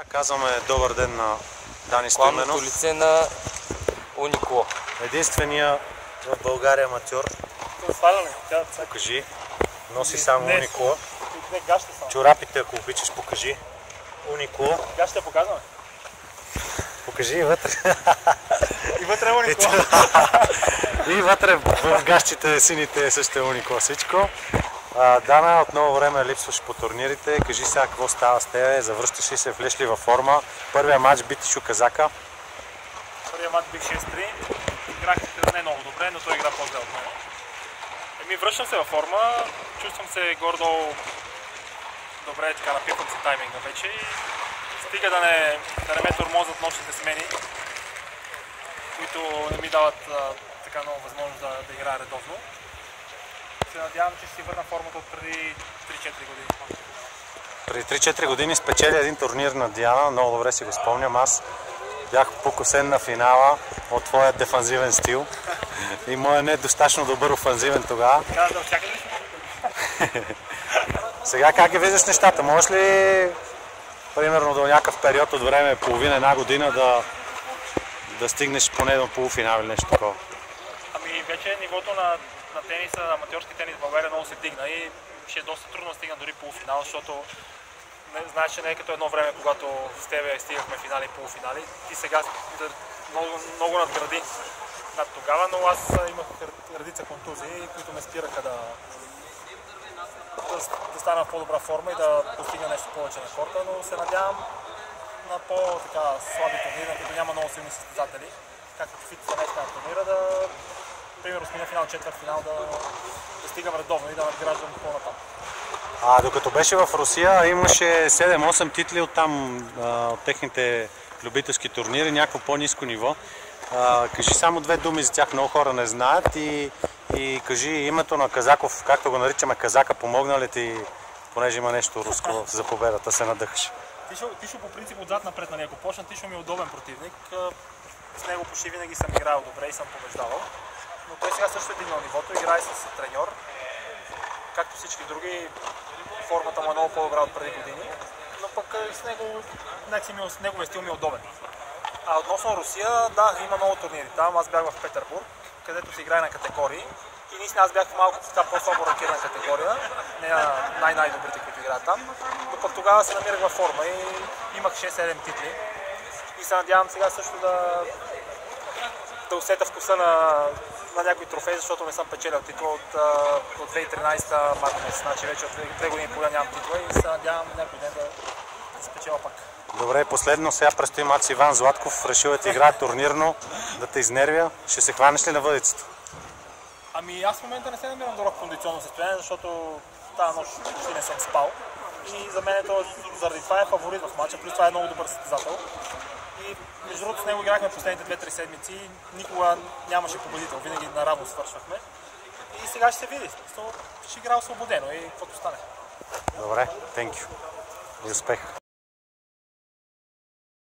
Казваме добър ден на Дани Стоименов. Главното лице на Унико. Единствения в България аматьор. Покажи. Носи само Унико. Чорапите, ако обичаш, покажи. Унико. Гащите показваме. Покажи и вътре. И вътре е Унико. И вътре в гащите сините е също Унико всичко. Дана, от много време липсваш по турнирите. Кажи сега какво става с тебе, завръщаш ли се, влезеш ли във форма. Първия матч би Тишо Казака. Първия матч бих 6-3. Играх не много добре, но той игра по-зле от мен. Връщам се във форма, чувствам се гордо добре, така напипвам се тайминга вече и стига да не ме тормозят нощните смени, които не ми дават така много възможност да играя редовно. Се надявам, че ще си върна формата от преди 3-4 години. Преди 3-4 години спечели един турнир на Диана, много добре си го спомням. Аз бях покосен на финала от твоя дефанзивен стил и моят не е достатъчно добър офанзивен тогава. Сега как ги виждаш нещата? Можеш ли примерно до някакъв период от време, половина, една година да стигнеш поне до полуфинал или нещо такова? Ами вече нивото на тениса, на аматьорски тенис в България много се дигна и ще е доста трудно да стигна дори полуфинал, защото знаеш, че не е като едно време, когато с тебе стигахме финали и полуфинали. Ти сега много надгради над тогава, но аз имах редица контузии, които ме спираха да стана в по-добра форма и да постигна нещо повече на корта, но се надявам на по-слаби турнири, които няма много силни състезатели, както фитнес на турнира, да примерно с финал, четвърт финал да стигам редовно и да надграждам по-натам. Докато беше в Русия, имаше 7-8 титли от там, от техните любителски турнири, някакво по-ниско ниво. Кажи само две думи за тях, много хора не знаят и кажи името на Казаков, както го наричаме Казака, помогна ли ти, понеже има нещо руско за победата, се надъхаш? Тишо по принцип отзад напред, ако почна, Тишо ми е удобен противник. С него почти винаги съм играл добре и съм побеждавал. Но той сега също е дигнал нивото, играе с треньор. Както всички други, формата му е много по-добра от преди години, но пък с него, неговия стил ми е удобен. Относно Русия, да, има много турнири там. Аз бях в Петербург, където се играе на категории. И наистина аз бях в малко по-слабо ракетна категория, не на най-добрите, които играят там. Но пък тогава се намирах във форма и имах 6-7 титли. И се надявам сега също да усетя вкуса на някои трофеи, защото не съм печелил титла от 2013 март месец. Значи вече от 2 години и половина нямам титла и се надявам някой ден да спечеля пак. Добре, последно сега предстои мач с Иван Златков. Решил да ти играе турнирно, да те изнервя. Ще се хванеш ли на въдицата? Ами аз в момента не се намирам в добро кондиционно състояние, защото тази нощ почти не съм спал. И за мен заради това е фаворит в матча, плюс това е много добър състезател. И между другото с него играхме последните 2-3 седмици, никога нямаше победител, винаги наравно свършвахме. И сега ще се види, ще игра освободено и каквото стане. Добре, thank you и успех!